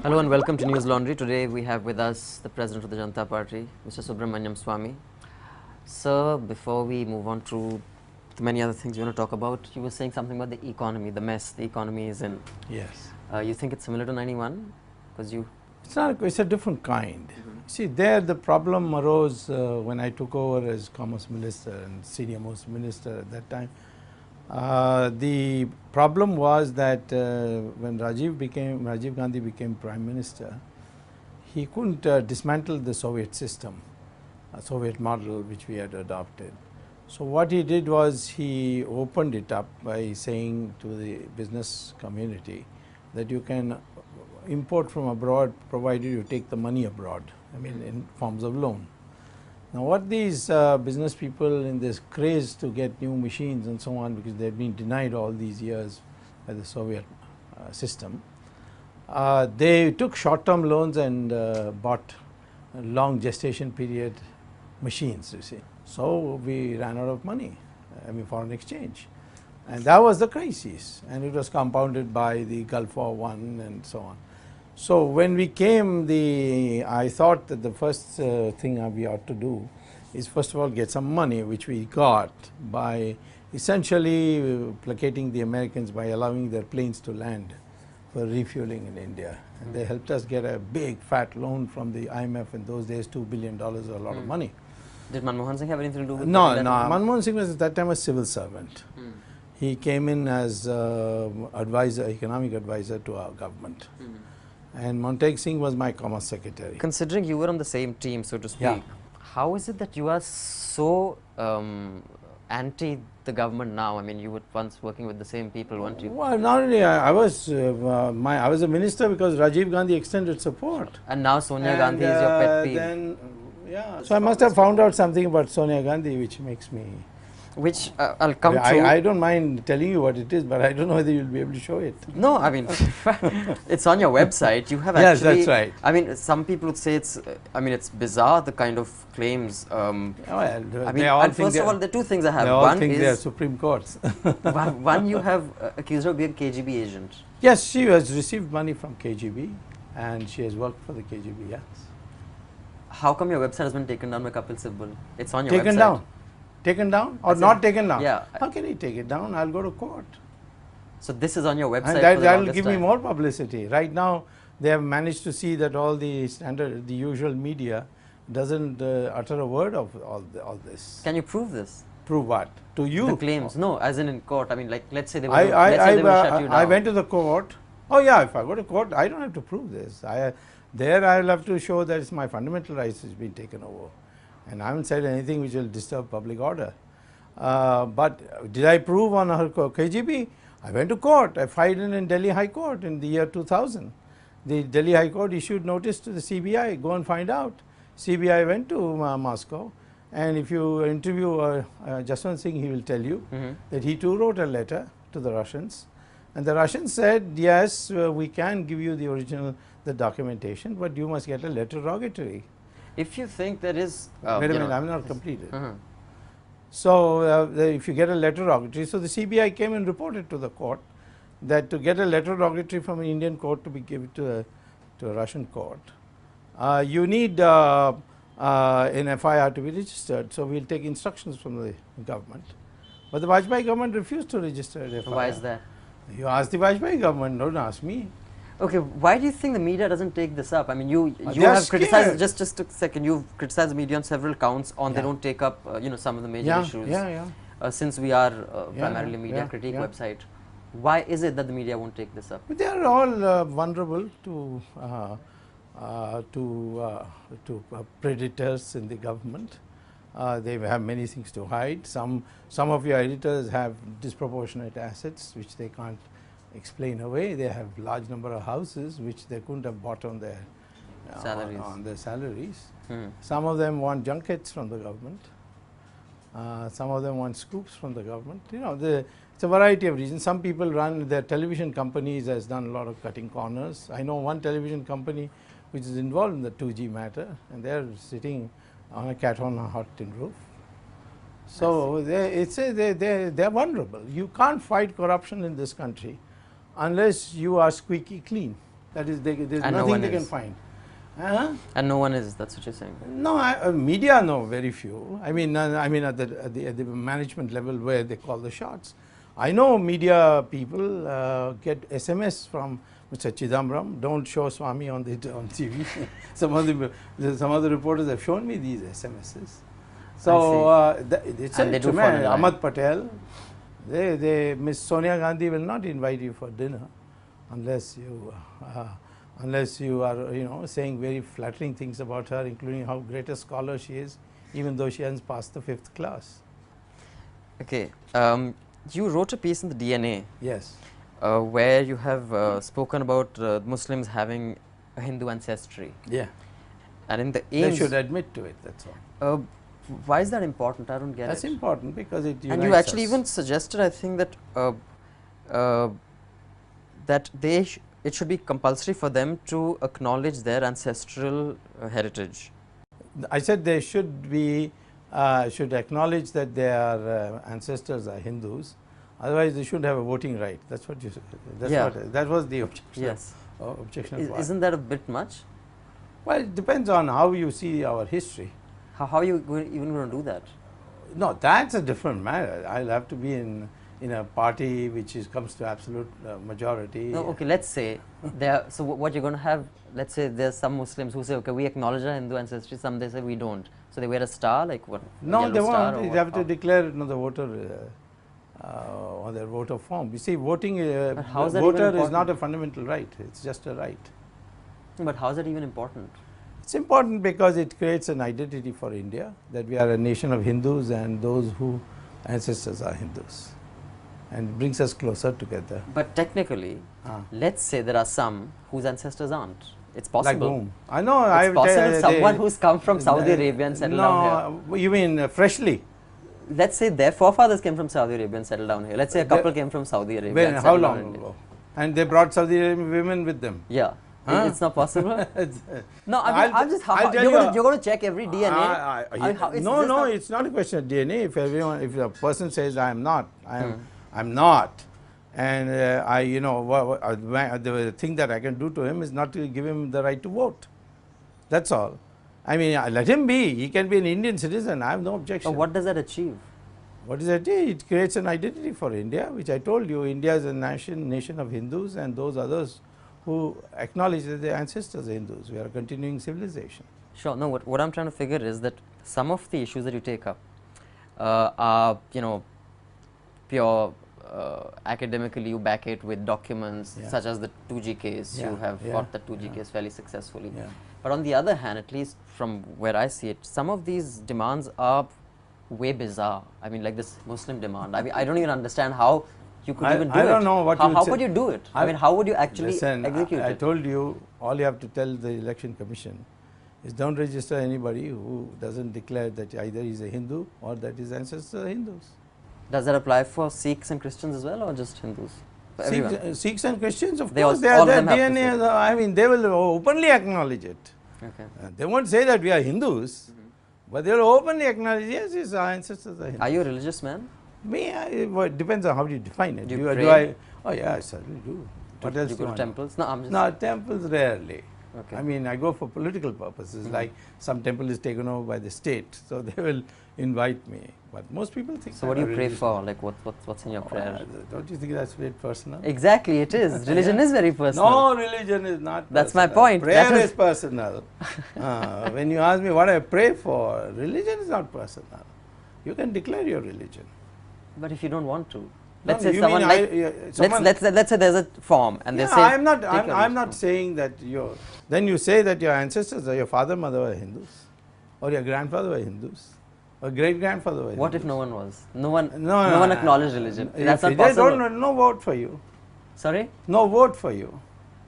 Hello and welcome to News Laundry. Today we have with us the President of the Janata Party, Mr. Subramaniam Swamy. Sir, before we move on to the many other things we want to talk about, you were saying something about the economy, the mess the economy is in. Yes. You think it's similar to 91? Because you... It's not, it's a different kind. See, there the problem arose when I took over as Commerce Minister and senior most minister at that time. The problem was that when Rajiv Gandhi became Prime Minister, he couldn't dismantle the Soviet system, Soviet model which we had adopted. So what he did was he opened it up by saying to the business community that you can import from abroad provided you take the money abroad, I mean in forms of loan. Now what these business people in this craze to get new machines and so on, because they had been denied all these years by the Soviet system, they took short-term loans and bought long gestation period machines, you see. So we ran out of money, I mean foreign exchange, and that was the crisis, and it was compounded by the Gulf War I and so on. So when we came, I thought that the first thing we ought to do is first of all get some money, which we got by essentially placating the Americans by allowing their planes to land for refueling in India. And they helped us get a big fat loan from the IMF in those days. $2 billion was a lot of money. Did Manmohan Singh have anything to do with No, no. Manmohan Singh was at that time a civil servant. He came in as advisor, economic advisor to our government. And Montague Singh was my commerce secretary. Considering you were on the same team, so to speak, how is it that you are so anti the government now? I mean, you were once working with the same people, weren't you? Well, not only I was a minister because Rajiv Gandhi extended support. And now Sonia Gandhi is your pet peeve. Then, so I must have found out something about Sonia Gandhi which makes me... Which I'll come to. I don't mind telling you what it is, but I don't know whether you'll be able to show it. No, I mean, it's on your website. You have yes, actually... Yes, that's right. I mean, some people would say it's, I mean, it's bizarre, the kind of claims. Well, I mean, and first of all, the two things I have. They all one think is... they are Supreme Courts. one, you have accused her of being a KGB agent. Yes, she has received money from KGB and she has worked for the KGB, yes. How come your website has been taken down by Kapil Sibal? It's on your website. Taken down? Taken down or not taken down? Yeah. How can he take it down? I'll go to court. So this is on your website. And that will give me more publicity. Right now, they have managed to see that all the standard, the usual media doesn't utter a word of all this. Can you prove this? Prove what? To you? The claims. No, as in court. I mean, like, let's say they will shut you down. I went to the court. Oh yeah, if I go to court, I don't have to prove this. There I will have to show that it's my fundamental rights has been taken over. And I haven't said anything which will disturb public order. But did I prove on her KGB? I went to court. I filed in Delhi High Court in the year 2000. The Delhi High Court issued notice to the CBI, go and find out. CBI went to Moscow, and if you interview Jaswant Singh, he will tell you that he too wrote a letter to the Russians. And the Russians said, yes, we can give you the original, the documentation, but you must get a letter rogatory. If you think there is... wait a minute, I'm not completed. So, if you get a letter rogatory, so the CBI came and reported to the court that to get a letter rogatory from an Indian court to be given to a Russian court, you need an FIR to be registered. So, we will take instructions from the government. But the Vajpayee government refused to register an FIR. Why is that? You ask the Vajpayee government, don't ask me. Okay, why do you think the media doesn't take this up? I mean, you have criticized, just a second, you've criticized the media on several counts on they don't take up, some of the major issues. Since we are primarily a media critique website, why is it that the media won't take this up? They are all vulnerable to predators in the government. They have many things to hide. Some of your editors have disproportionate assets which they can't explain away. They have large number of houses which they couldn't have bought on their salaries. Some of them want junkets from the government. Some of them want scoops from the government. It's a variety of reasons. Some people run their television companies has done a lot of cutting corners. I know one television company which is involved in the 2G matter, and they are sitting on a cat on a hot tin roof. So they are vulnerable. You can't fight corruption in this country unless you are squeaky clean. That is, there is nothing they can find. And no one is, that's what you're saying? No, media know very few. I mean at the management level where they call the shots. I know media people get SMS from Mr. Chidambaram, don't show Swamy on TV. some of the reporters have shown me these SMSs. So it's a tremendous. Ahmad Patel, Miss Sonia Gandhi will not invite you for dinner unless you are saying very flattering things about her, including how great a scholar she is, even though she hasn't passed the 5th class. Okay, you wrote a piece in the DNA. Yes. Where you have spoken about Muslims having a Hindu ancestry. Yeah. And in the aims, they should admit to it, that's all. Why is that important? I don't get it. That's important because it unites And you actually us. even suggested, I think, that that it should be compulsory for them to acknowledge their ancestral heritage. I said they should be should acknowledge that their ancestors are Hindus. Otherwise, they shouldn't have a voting right. That's what you said. That was the objection. Yes. Objection. Isn't that a bit much? Well, it depends on how you see our history. How are you even going to do that? No, that's a different matter. I'll have to be in a party which comes to absolute majority. No, okay. Let's say there. So what you're going to have? Let's say there's some Muslims who say, okay, we acknowledge our Hindu ancestry. Some they say we don't. So they wear a star, like what? No, they won't. They have to declare the voter on their voter form. You see, voting voter is not a fundamental right. It's just a right. But how is that even important? It's important because it creates an identity for India, that we are a nation of Hindus and those whose ancestors are Hindus, and brings us closer together. But technically, let's say there are some whose ancestors aren't. It's possible. Like whom? I know. It's possible someone who's come from Saudi Arabia and settled down here. You mean freshly? Let's say their forefathers came from Saudi Arabia and settled down here. Let's say a couple came from Saudi Arabia. When, how long ago? And they brought Saudi Arabian women with them. Yeah. It's not possible. No, I'm just. You're going to check every DNA. No, it's not a question of DNA. If a person says I'm not, I'm not, and the thing that I can do to him is not to give him the right to vote. That's all. I mean, let him be. He can be an Indian citizen. I have no objection. What does that achieve? What does that do? It creates an identity for India, which I told you. India is a nation of Hindus, and those others who acknowledge that their ancestors are Hindus. We are a continuing civilization. Sure. No, what I'm trying to figure is that some of the issues that you take up are, pure academically. You back it with documents, such as the 2G case. You have fought the 2G case fairly successfully. But on the other hand, at least from where I see it, some of these demands are way bizarre. I mean, like this Muslim demand. I mean, I don't even understand how you could even do it. I don't know what how could you do it? I mean, how would you actually execute it? I told you, all you have to tell the election commission is don't register anybody who doesn't declare that either he is a Hindu or that his ancestors are Hindus. Does that apply for Sikhs and Christians as well, or just Hindus? Sikhs and Christians, of course, their DNA, I mean, they will openly acknowledge it. Okay. They won't say that we are Hindus, but they will openly acknowledge, yes, our ancestors are Hindus. Are you a religious man? Me, it depends on how you define it. Do you pray? Oh yeah, I certainly do. What else do you go to temples? No, temples rarely. Okay. I mean, I go for political purposes, like some temple is taken over by the state, so they will invite me. But most people think. So what do you pray for? Like what's in your prayer? Don't you think that's very personal? Exactly, it is. Religion is very personal. No, religion is not personal. That's my point. Prayer is personal. When you ask me what I pray for, religion is not personal. You can declare your religion. But if you don't want to, let's say someone let's say there's a form and they say. I'm not saying that then you say that your ancestors or your father, mother were Hindus, or your grandfather were Hindus, or great grandfather were Hindus. What if no one was? No one acknowledged religion. That's not possible. They don't, no vote for you. Sorry? No vote for you.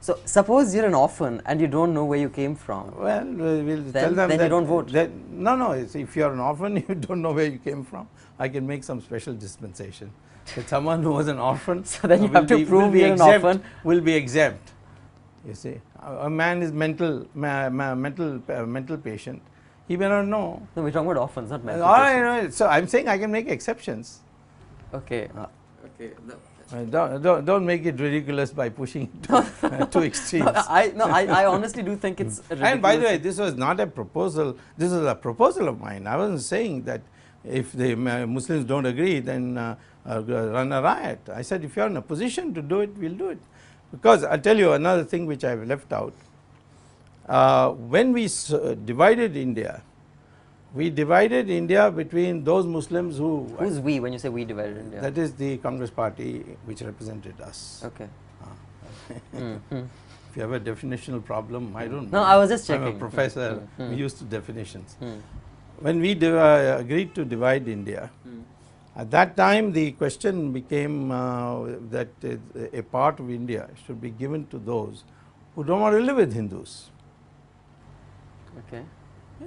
So suppose you're an orphan and you don't know where you came from. Well, we'll tell them then you don't vote. No. If you're an orphan, you don't know where you came from. I can make some special dispensation. That someone who was an orphan, so then you have to prove you're an orphan, will be exempt. You see, a man is mental patient. He may not know. No, we're talking about orphans, not mental patients. So I'm saying I can make exceptions. Okay. Okay. Don't make it ridiculous by pushing it to two extremes. I honestly do think it's ridiculous. And by the way, this was not a proposal. This is a proposal of mine. I wasn't saying that if the Muslims don't agree, then run a riot. I said if you are in a position to do it, we'll do it. Because I'll tell you another thing which I've left out. When we divided India, we divided India between those Muslims who... Who's we when you say we divided India? That is the Congress party which represented us. Okay. If you have a definitional problem, I don't know. No, I was just checking. I'm a professor, we used to definitions. When we agreed to divide India, at that time the question became that a part of India should be given to those who don't want to live with Hindus. Okay.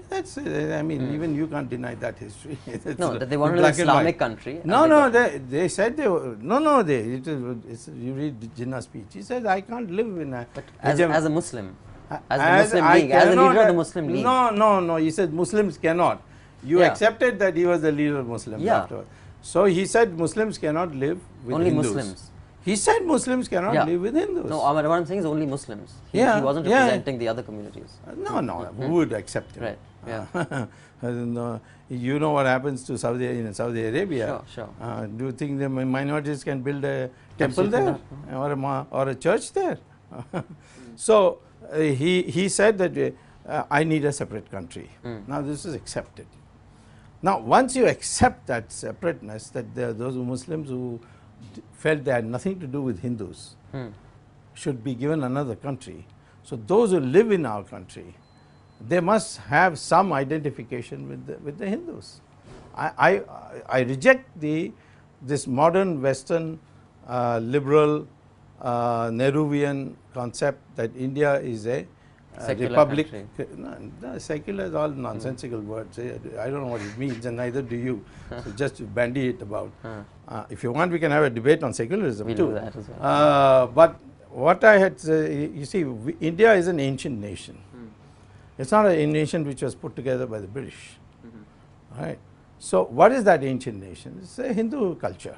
That's I mean even you can't deny that history. No, that they wanted an Islamic country. No, they said they were, you read Jinnah's speech. He said I can't live in a... But as a Muslim, as the Muslim League, as a leader of the Muslim League. No, he said Muslims cannot. You accepted that he was the leader of Muslims afterwards. So he said Muslims cannot live with only Hindus. Muslims. He said Muslims cannot live with Hindus. No, what I'm saying is only Muslims. He wasn't representing the other communities. No, who would accept him? Right. Yeah. You know what happens to in Saudi Arabia. Sure. Do you think the minorities can build a temple there or a church there? So he said that I need a separate country. Now this is accepted. Now once you accept that separateness, that there are those Muslims who felt they had nothing to do with Hindus should be given another country. So those who live in our country, they must have some identification with the Hindus. I reject this modern Western liberal Nehruvian concept that India is a republic. No, secular is all nonsensical words. I don't know what it means, and neither do you. So just bandy it about. If you want, we can have a debate on secularism too. We'll do that as well. But what I had, you see, India is an ancient nation. It's not a nation which was put together by the British. Right? So what is that ancient nation? It's a Hindu culture.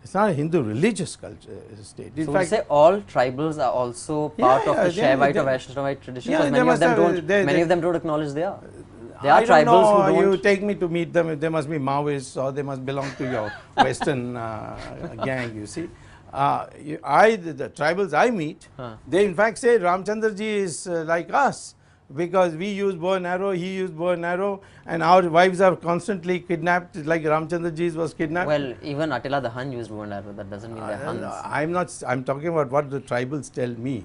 It's not a Hindu religious culture state. In fact, say all tribals are also part of the Shaivite or Vaishnavite tradition, because many of them don't acknowledge they are. There are tribals who don't. You take me to meet them, they must be Maoists or they must belong to your Western gang, you see. The tribals I meet, they in fact say Ramchandra ji is like us, because we use bow and arrow, he used bow and arrow, and our wives are constantly kidnapped like Ramchandra ji was kidnapped. Well, even Attila the Hun used bow and arrow. That doesn't mean they're Huns. I'm talking about what the tribals tell me.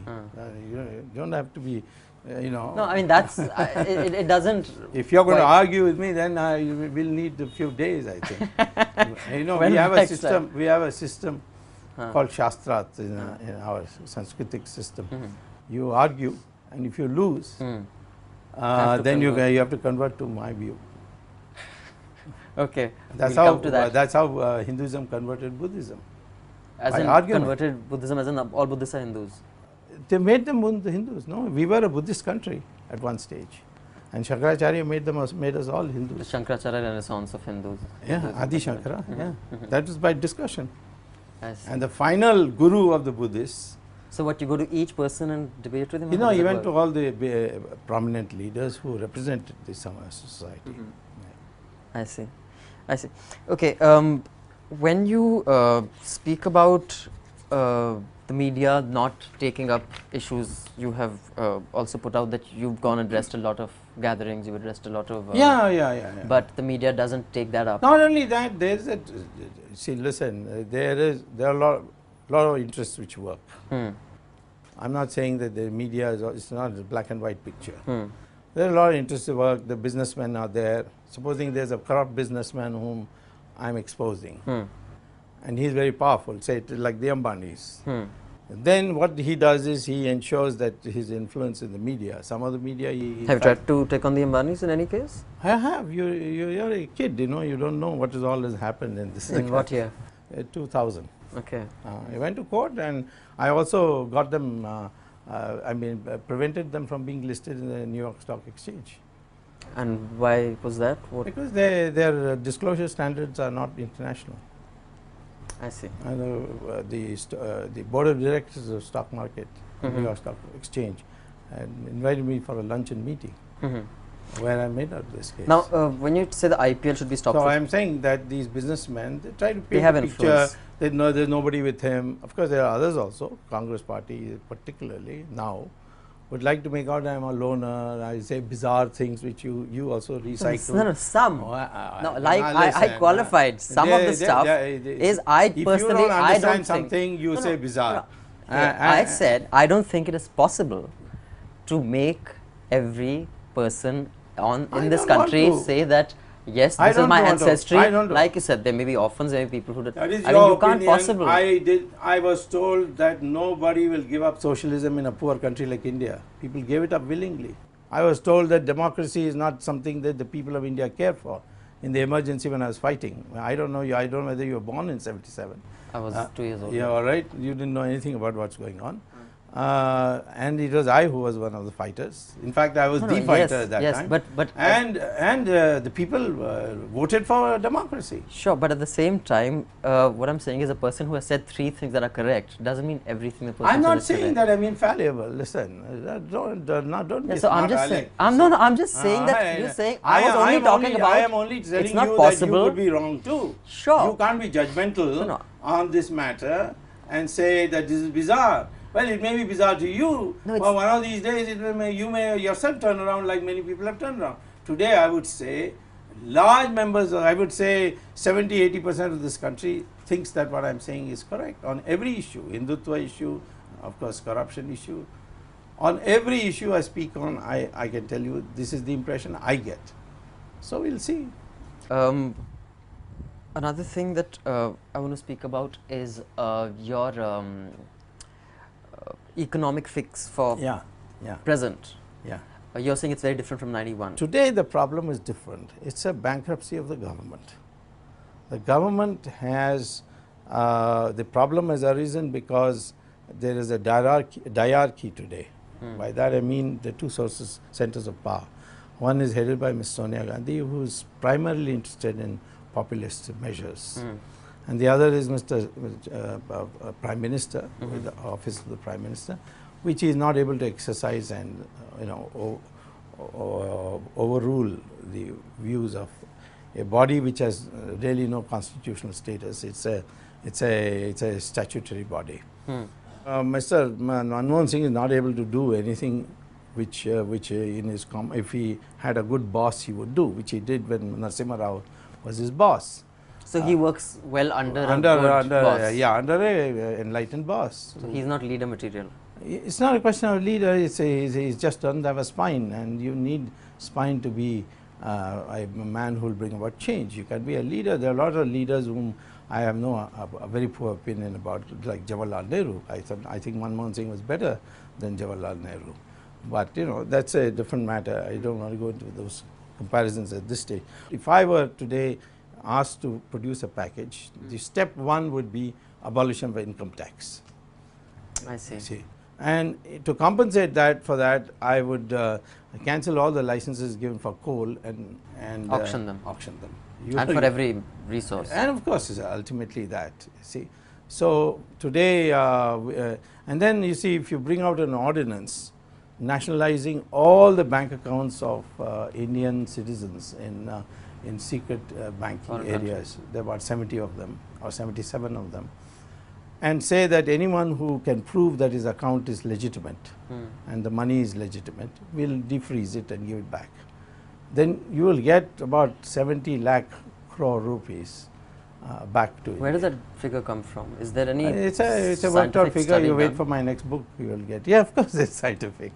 You don't have to be, No, I mean that's it doesn't. If you're going to argue with me, then you will need a few days, I think. We have a system. We have a system called Shastrat in our Sanskritic system. You argue, and if you lose, then you have to convert to my view. Okay, that's how Hinduism converted Buddhism. As in converted Buddhism, as in all Buddhists are Hindus. They made them Hindus. No, we were a Buddhist country at one stage, and Shankaracharya made us all Hindus. The Shankaracharya Renaissance of Hindus. Yeah, Adi Shankara. That was by discussion. And the final guru of the Buddhists. So what, you go to each person and debate with him? He went to all the prominent leaders who represented the society. I see. Okay, when you speak about the media not taking up issues, you have also put out that you've gone and addressed a lot of gatherings, you've addressed a lot of... But the media doesn't take that up. Not only that, there is see, listen, there are a lot of interests which work. I'm not saying that the media is not a black and white picture. There are a lot of interests at work. The businessmen are there. Supposing there's a corrupt businessman whom I'm exposing, and he's very powerful, say like the Ambanis. Then what he does is he ensures that his influence in the media, some of the media... Have you tried to take on the Ambanis in any case? I have. You're a kid, you don't know what has happened in this. In what year? 2000. Okay. I went to court, and I also got them, prevented them from being listed in the New York Stock Exchange. And why was that? Because their disclosure standards are not international. I see. And the board of directors of stock market, New York Stock Exchange, and invited me for a luncheon meeting where I made out this case. Now, when you say the IPL should be stopped, so I am saying that these businessmen, they try to paint have a picture that no, there's nobody with him. Of course, there are others also. Congress Party, particularly now, would like to make out I am a loner. I say bizarre things which you also recycle. No, some. No, like I qualified. Some of the stuff is I personally, if you don't understand something, you say bizarre. I said I don't think it is possible to make every person in this country say that yes, this is my ancestry. Like you said, there may be orphans, there may be people who. That is I mean, you can't possibly. I was told that nobody will give up socialism in a poor country like India. People gave it up willingly. I was told that democracy is not something that the people of India care for. In the emergency when I was fighting, I don't know you. I don't know whether you were born in '77. I was 2 years old. Yeah, all right. You didn't know anything about what's going on. And it was I who was one of the fighters. In fact, I was the fighter at that time. And the people voted for democracy. Sure, but at the same time, what I'm saying is a person who has said 3 things that are correct doesn't mean everything the person I'm not said saying that I'm infallible. Listen, don't be so I'm just saying. I'm just saying that you're saying I was only talking about. I am only telling it's not you possible. that you would be wrong too. Sure. You can't be judgmental on this matter and say that this is bizarre. Well, it may be bizarre to you, but one of these days you may yourself turn around like many people have turned around. Today, I would say, large members, I would say 70–80% of this country thinks that what I am saying is correct on every issue, Hindutva issue, of course, corruption issue. On every issue I speak on, I can tell you this is the impression I get. So, we will see. Another thing that I want to speak about is your economic fix for present. Yeah. You're saying it's very different from 91. Today the problem is different. It's a bankruptcy of the government. The government has, the problem has arisen because there is a diarchy today. By that I mean the 2 centers of power. One is headed by Ms. Sonia Gandhi, who is primarily interested in populist measures. And the other is Mr. Prime Minister, with the office of the Prime Minister, which he is not able to exercise and overrule the views of a body which has really no constitutional status. It's a statutory body. Mr. Manmohan Singh is not able to do anything which in his if he had a good boss he would do, which he did when Narasimha Rao was his boss. So he works well under a good boss. Yeah, under a enlightened boss. So he's not leader material. It's not a question of leader. He's just doesn't have a spine, and you need spine to be a man who will bring about change. You can be a leader. There are a lot of leaders whom I have a very poor opinion about, like Jawaharlal Nehru. I think Manmohan Singh was better than Jawaharlal Nehru, but that's a different matter. I don't want to go into those comparisons at this stage. If I were today asked to produce a package, the step 1 would be abolition of income tax. I see. And to compensate for that, I would cancel all the licenses given for coal and auction them. And for every resource. And of course, ultimately that. See, so today, and then you see, if you bring out an ordinance nationalizing all the bank accounts of Indian citizens in secret banking areas, there are about 70 of them or 77 of them, and say that anyone who can prove that his account is legitimate and the money is legitimate will defreeze it and give it back. Then you will get about 70 lakh crore rupees back to Where does that figure come from? Is there any It's a worked out figure. You wait for my next book, you will get. Yeah, of course it's scientific.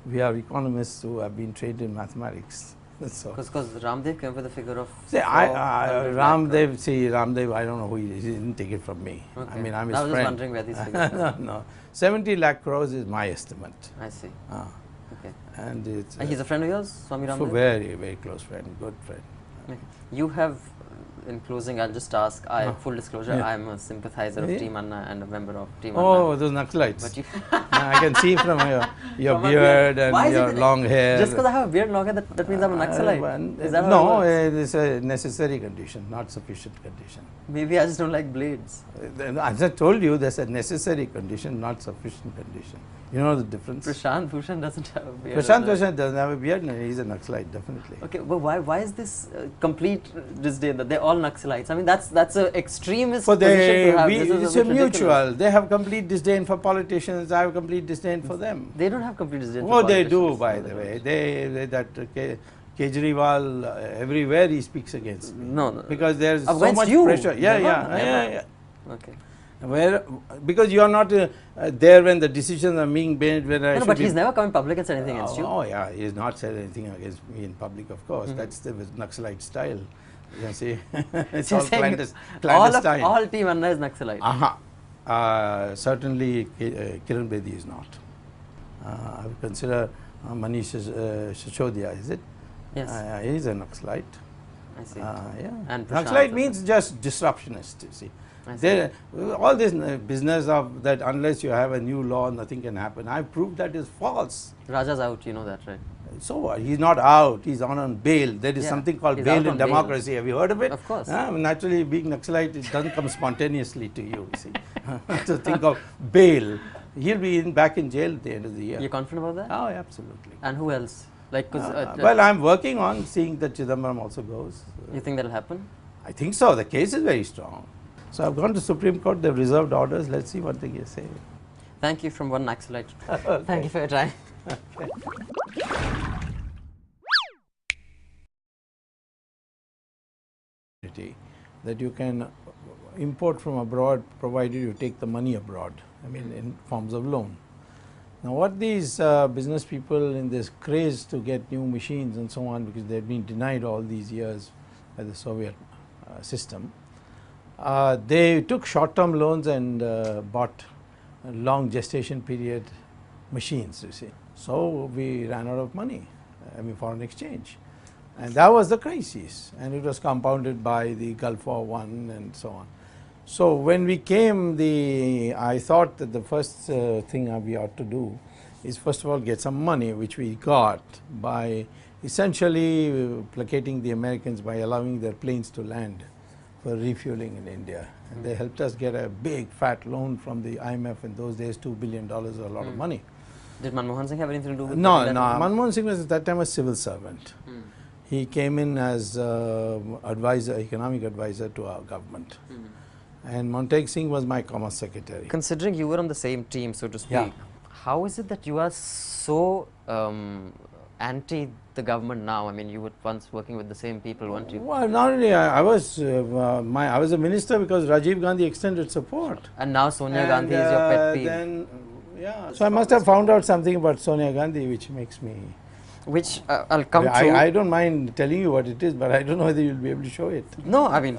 We are economists who have been trained in mathematics. Because Ramdev came with a figure of. Ramdev, I don't know who he is. He didn't take it from me. Okay. I mean, I'm his friend. I was just wondering where these figures are. No, 70 lakh crores is my estimate. I see. Okay. And it's. And he's a friend of yours, Swami Ramdev? Very, very close friend, good friend. Okay. You have in closing, I'll just ask, full disclosure, I'm a sympathizer of Team Anna and a member of Team Anna. Oh, those Naxalites. But I can see from your beard and your long hair. Just because I have a beard and long hair, that means I'm a Naxalite? Is that no, it's a necessary condition, not sufficient condition. Maybe I just don't like blades. As I told you, there's a necessary condition, not sufficient condition. You know the difference? Prashant Bhushan doesn't have a beard. Prashant Bhushan doesn't have a beard, no, he's a Naxalite, definitely. Okay, but why is this complete disdain that they're all Naxalites? I mean, that's an extremist position to have. It's a mutual. They have complete disdain for politicians. I have complete disdain for them. They don't have complete disdain. Oh, they do, by the way. Kejriwal, everywhere he speaks against me. No. Because there's so much pressure. Yeah. Okay. Because you are not there when the decisions are being made. No, but he's never come in public and said anything against you. Oh yeah, he has not said anything against me in public, of course. That's the Naxalite style. You can see, it's all clandestine. All Team Anna is Naxalite. Certainly Kiran Bedi is not. I would consider Manish Sisodia, is it? Yes. He is a Naxalite. I see. And Naxalite means just disruptionist, you see. All this business of that unless you have a new law, nothing can happen. I proved that is false. Raja's out, you know that, right? So what? He's not out, he's on bail. There is something called bail in democracy. Have you heard of it? Of course. Naturally, being Naxalite, it doesn't come spontaneously to you, see. To think of bail. He'll be back in jail at the end of the year. You're confident about that? Oh, absolutely. And who else? Like, well, I'm working on seeing that Chidambaram also goes. You think that'll happen? I think so. The case is very strong. So I've gone to Supreme Court, they've reserved orders. Let's see what they say. Thank you from one Naxalite. Okay. Thank you for your time. That you can import from abroad provided you take the money abroad, I mean in forms of loan. Now what these business people in this craze to get new machines and so on, because they had been denied all these years by the Soviet system, they took short-term loans and bought long gestation period machines, you see. So we ran out of money, I mean foreign exchange. And that was the crisis, and it was compounded by the Gulf War I and so on. So when we came, I thought that the first thing we ought to do is first of all get some money, which we got by essentially placating the Americans by allowing their planes to land for refueling in India. And they helped us get a big fat loan from the IMF in those days. $2 billion was a lot of money. Did Manmohan Singh have anything to do with that? No. Manmohan Singh was at that time a civil servant. He came in as economic advisor to our government. And Montague Singh was my commerce secretary. Considering you were on the same team, so to speak, how is it that you are so anti the government now? I mean, you were once working with the same people, weren't you? Well, not only I was a minister because Rajiv Gandhi extended support. And now Sonia Gandhi is your pet peeve. So I must have found out something about Sonia Gandhi which makes me... Which I'll come to. I don't mind telling you what it is, but I don't know whether you'll be able to show it. No, I mean,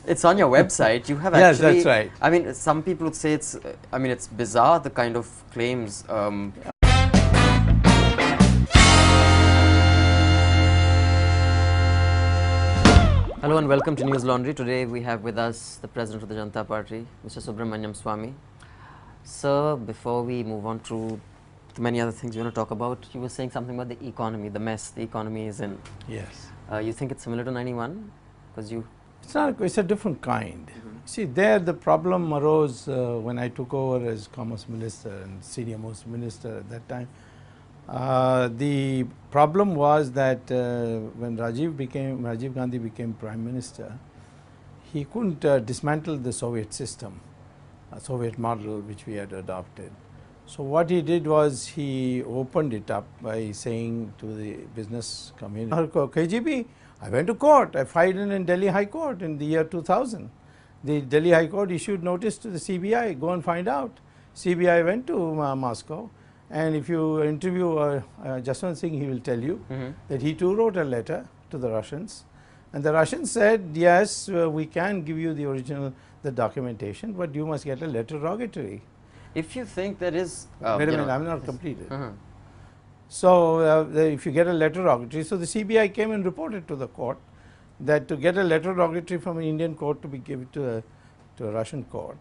it's on your website. You have yes, that's right. I mean, some people would say it's, I mean, it's bizarre, the kind of claims. Hello and welcome to News Laundry. Today we have with us the President of the Janata Party, Mr. Subramaniam Swamy. Sir, before we move on to many other things you want to talk about, you were saying something about the economy, the mess the economy is in. Yes. You think it's similar to 91? Because you... It's not, it's a different kind. See, there the problem arose when I took over as Commerce Minister and senior most minister at that time. The problem was that when Rajiv Gandhi became Prime Minister, he couldn't dismantle the Soviet system, a Soviet model which we had adopted. So what he did was he opened it up by saying to the business community, KGB, I went to court, I filed in Delhi High Court in the year 2000. The Delhi High Court issued notice to the CBI, go and find out. CBI went to Moscow, and if you interview Jaswant Singh, he will tell you that he too wrote a letter to the Russians, and the Russians said, yes, we can give you the original, the documentation, but you must get a letter rogatory. If you think there is... wait a minute, I am not completed. So, if you get a letter rogatory, so the CBI came and reported to the court that to get a letter of derogatory from an Indian court to be given to a Russian court,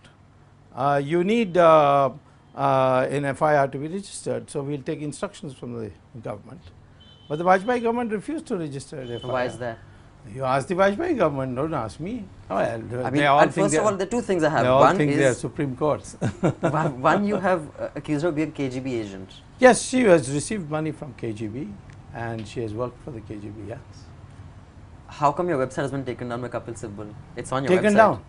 you need an FIR to be registered. So, we will take instructions from the government, but the Vajpayee government refused to register an FIR. Why is that? You ask the Vajpayee government, don't ask me. Well, I mean, first of all, there are two things I have. They all think they are Supreme Courts. one, you have accused her of being a KGB agent. Yes, she has received money from KGB and she has worked for the KGB, yes. How come your website has been taken down by Kapil Sibal? It's on your taken website. Down.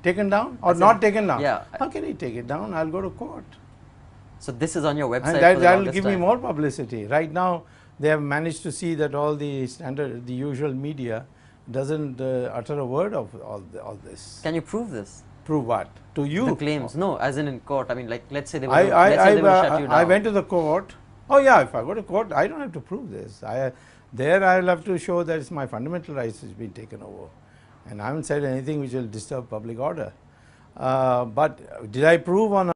Taken down or not taken down? Yeah. How can he take it down? I'll go to court. So, this is on your website. And that will give me more publicity. Right now, they have managed to see that all the standard, the usual media doesn't utter a word of all this. Can you prove this? Prove what? To you? The claims. No, as in court. I mean, like, let's say they will shut you down. I went to the court. Oh yeah, if I go to court, I don't have to prove this. There I will have to show that my fundamental rights has been taken over. And I haven't said anything which will disturb public order. But did I prove on